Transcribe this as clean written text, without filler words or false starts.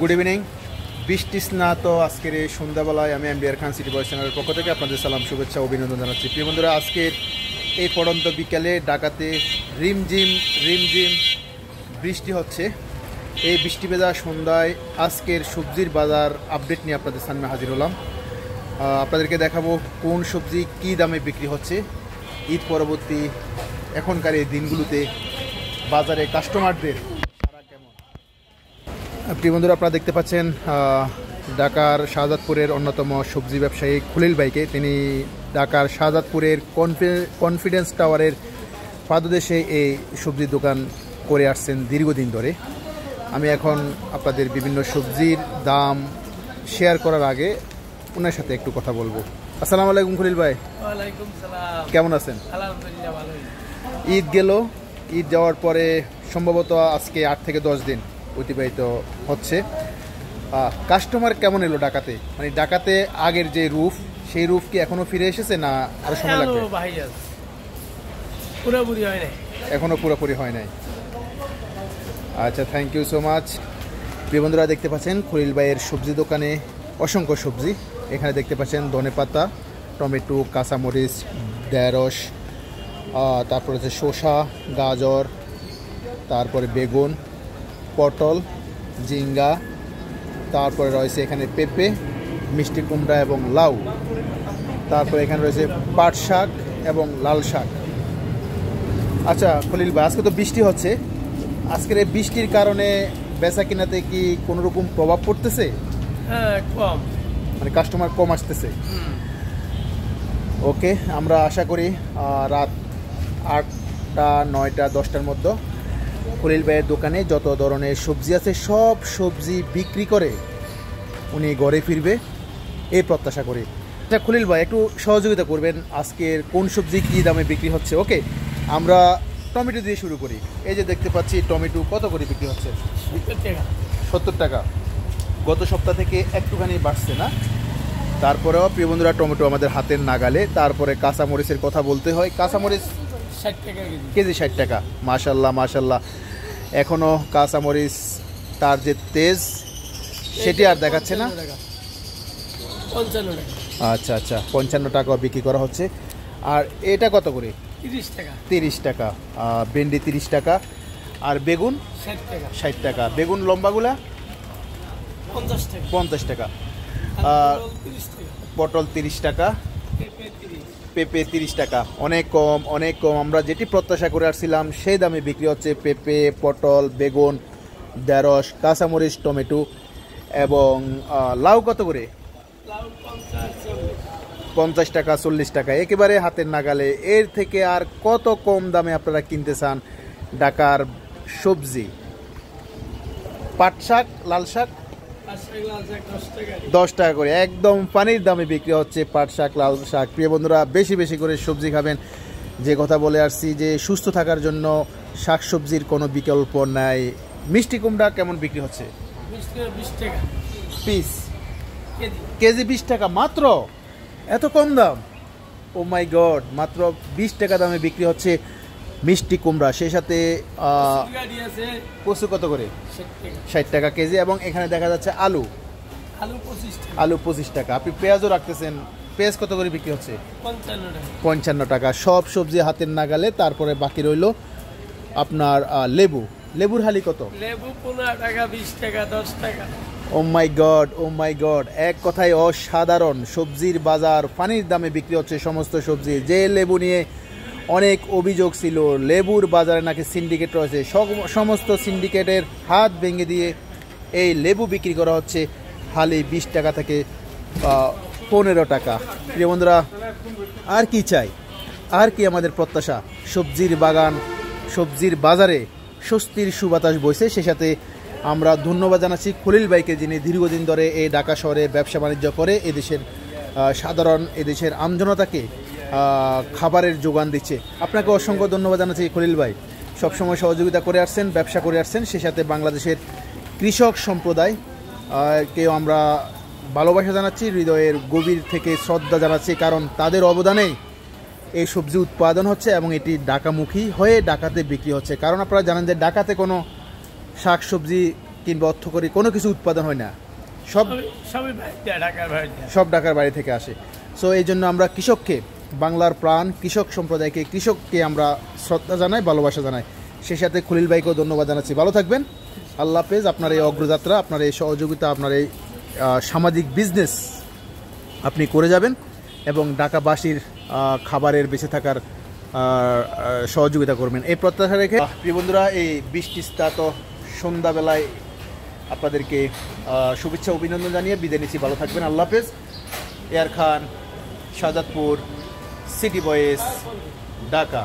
Good evening. বৃষ্টি স্নাত আজকের এই সন্ধ্যাবেলায় আমি এমডিআর খান সিটি বয়েজ চ্যানেলের পক্ষ থেকে আপনাদের সালাম, শুভেচ্ছা, অভিনন্দন জানাচ্ছি। প্রিয় বন্ধুরা, আজকের এই পড়ন্ত বিকালে ঢাকাতে রিমঝিম বৃষ্টি হচ্ছে। এই বৃষ্টি ভেজা সন্ধ্যায় আজকের সবজির বাজার আপডেট নিয়ে আপনাদের সামনে হাজির হলাম। আপনাদেরকে দেখাবো কোন সবজি কী দামে বিক্রি হচ্ছে ঈদ পরবর্তী এখনকার এই দিনগুলোতে বাজারে কাস্টমারদের তারা কেমন। প্রিয় বন্ধুরা, আপনারা দেখতে পাচ্ছেন ঢাকার শাহজাদপুরের অন্যতম সবজি ব্যবসায়ী খলিল ভাইকে। তিনি ঢাকার শাহজাদপুরের কনফিডেন্স টাওয়ারের পাদদেশে এই সবজির দোকান করে আসছেন দীর্ঘদিন ধরে। আমি এখন আপনাদের বিভিন্ন সবজির দাম শেয়ার করার আগে ওনার সাথে একটু কথা বলবো। আসসালামু আলাইকুম খলিল ভাই। ওয়ালাইকুম সালাম। কেমন আছেন? আলহামদুলিল্লাহ ভালোই। ঈদ গেল, ঈদ যাওয়ার পরে সম্ভবত আজকে 8 থেকে 10 দিন অতিবাহিত হচ্ছে। কাস্টমার কেমন এলো ঢাকাতে? মানে ঢাকাতে আগের যে রূপ, সেই রূপ কি এখনো ফিরে এসেছে না আরো সময় লাগবে? পুরোপুরি হয় নাই, এখনো পুরোপুরি হয় নাই। আচ্ছা, থ্যাংক ইউ সো মাচ। প্রিয় বন্ধুরা, দেখতে পাচ্ছেন খলিল ভাইয়ের সবজি দোকানে অসংখ্য সবজি। এখানে দেখতে পাচ্ছেন ধনেপাতা, টমেটো, কাঁচামরিচ, ঢেঁড়স, তারপর হচ্ছে শসা, গাজর, তারপরে বেগুন, পটল, ঝিঙ্গা, তারপরে রয়েছে এখানে পেঁপে, মিষ্টি কুমড়া এবং লাউ, তারপরে এখানে রয়েছে পাট শাক এবং লাল শাক। আচ্ছা খলিল ভাই, আজকে তো বৃষ্টি হচ্ছে, আজকের এই বৃষ্টির কারণে বেচা কিনাতে কি কোনো রকম প্রভাব পড়তেছে? হ্যাঁ, কম, মানে কাস্টমার কম আসতেছে। ওকে, আমরা আশা করি রাত 8টা 9টা 10টার মধ্যে খলিল ভাইয়ের দোকানে যত ধরনের সবজি আছে সব সবজি বিক্রি করে উনি ঘরে ফিরবে এই প্রত্যাশা করি। আচ্ছা খলিল ভাই, একটু সহযোগিতা করবেন, আজকের কোন সবজি কী দামে বিক্রি হচ্ছে? ওকে, আমরা টমেটো দিয়ে শুরু করি। এই যে দেখতে পাচ্ছি টমেটো কত করে বিক্রি হচ্ছে? 70 টাকা। গত সপ্তাহ থেকে একটুখানি বাড়ছে না? তারপরেও প্রিয় বন্ধুরা, টমেটো আমাদের হাতের নাগালে। তারপরে কাঁচামরিচের কথা বলতে হয়, কাঁচামরিচ 60 টাকা কেজি, 60 টাকা। মাশাল্লাহ মাশাল্লাহ, এখনও কাঁচামরিচ তার যে তেজ সেটি আর দেখাচ্ছে না। 55 টাকা। আচ্ছা আচ্ছা, 55 টাকা বিক্রি করা হচ্ছে। আর এটা কত করে? 30 টাকা। 30 টাকা। ভেন্ডি 30 টাকা। আর বেগুন 60 টাকা। 60 টাকা। বেগুন লম্বাগুলা 50 টাকা। 50 টাকা। পটল 30 টাকা। পেঁপে 30 টাকা। অনেক কম, অনেক কম। আমরা যেটি প্রত্যাশা করে আসছিলাম সেই দামে বিক্রি হচ্ছে পেঁপে, পটল, বেগুন, ঢেঁড়স, কাঁচামরিচ, টমেটো এবং লাউ কত করে? 50 টাকা, 40 টাকা, একেবারে হাতের নাগালে। এর থেকে আর কত কম দামে আপনারা কিনতে চান ঢাকার সবজি? পাট শাক, লাল শাক 10 টাকা করে, একদম পানির দামে বিক্রি হচ্ছে পাট শাক, লাল শাক। প্রিয় বন্ধুরা, বেশি বেশি করে সবজি খাবেন। যে কথা বলে আসছি যে সুস্থ থাকার জন্য শাক সবজির কোনো বিকল্প নাই। মিষ্টি কুমড়া কেমন বিক্রি হচ্ছে? 20 টাকা পিস, কেজি 20 টাকা মাত্র? এত কম দাম? ও মাই গড, মাত্র 20 টাকা দামে বিক্রি হচ্ছে মিষ্টি কুমড়া। সেই সাথে কচু কত করে? 60 টাকা কেজি। এবং এখানে দেখা যাচ্ছে আলু 25 টাকা। আপনি পেঁয়াজও রাখতেছেন, পেঁয়াজ কত করে বিক্রি হচ্ছে? 55 টাকা। সব সবজি হাতের নাগালে। তারপরে বাকি রইল আপনার লেবুর হালি কত? লেবু 15 টাকা, 20 টাকা, 10 টাকা। ও মাই গড, ও মাই গড, এক কথায় অসাধারণ সবজির বাজার। পানির দামে বিক্রি হচ্ছে সমস্ত সবজি। যে লেবু নিয়ে অনেক অভিযোগ ছিল, লেবুর বাজারে নাকি সিন্ডিকেট রয়েছে, সমস্ত সিন্ডিকেটের হাত ভেঙে দিয়ে এই লেবু বিক্রি করা হচ্ছে হালি 20 টাকা থেকে 15 টাকা। প্রিয় বন্ধুরা, আর কি চাই, আর কি আমাদের প্রত্যাশা? সবজির বাগান, সবজির বাজারে স্বস্তির সুবাতাস বইছে। সে সাথে আমরা ধন্যবাদ জানাচ্ছি খলিল ভাইকে, যিনি দীর্ঘদিন ধরে এই ঢাকা শহরে ব্যবসা বাণিজ্য করে এদেশের সাধারণ, এদেশের আমজনতাকে খাবারের যোগান দিচ্ছে। আপনাকে অসংখ্য ধন্যবাদ জানাচ্ছি খলিল ভাই, সবসময় সহযোগিতা করে আসছেন, ব্যবসা করে আসছেন। সে সাথে বাংলাদেশের কৃষক সম্প্রদায় কেও আমরা ভালোবাসা জানাচ্ছি, হৃদয়ের গভীর থেকে শ্রদ্ধা জানাচ্ছি, কারণ তাদের অবদানেই এই সবজি উৎপাদন হচ্ছে এবং এটি ঢাকামুখী হয়ে ঢাকাতে বিক্রি হচ্ছে। কারণ আপনারা জানেন যে ঢাকাতে কোনো শাক সবজি কিংবা অর্থকরী কোনো কিছু উৎপাদন হয় না, সব সবই বাইরে দেয়, ঢাকার বাইরে দেয়। সব ঢাকার বাইরে থেকে আসে। সো এই জন্য আমরা কৃষককে, বাংলার প্রাণ কৃষক সম্প্রদায়কে, কৃষককে আমরা শ্রদ্ধা জানাই, ভালোবাসা জানাই। সেই সাথে খলিল ভাইকেও ধন্যবাদ জানাচ্ছি। ভালো থাকবেন, আল্লাহ হাফেজ। আপনার এই অগ্রযাত্রা, আপনার এই সহযোগিতা, আপনার এই সামাজিক বিজনেস আপনি করে যাবেন এবং ঢাকাবাসীর খাবারের বেঁচে থাকার সহযোগিতা করবেন, এই প্রত্যাশা রেখে প্রিয় বন্ধুরা, এই বৃষ্টিস্নাত সন্ধ্যাবেলায় আপনাদেরকে শুভেচ্ছা অভিনন্দন জানিয়ে বিদায় নিচ্ছি। ভালো থাকবেন, আল্লাহ হাফেজ। এয়ার খান, শাহজাদপুর, সিটি বয়েস, ঢাকা।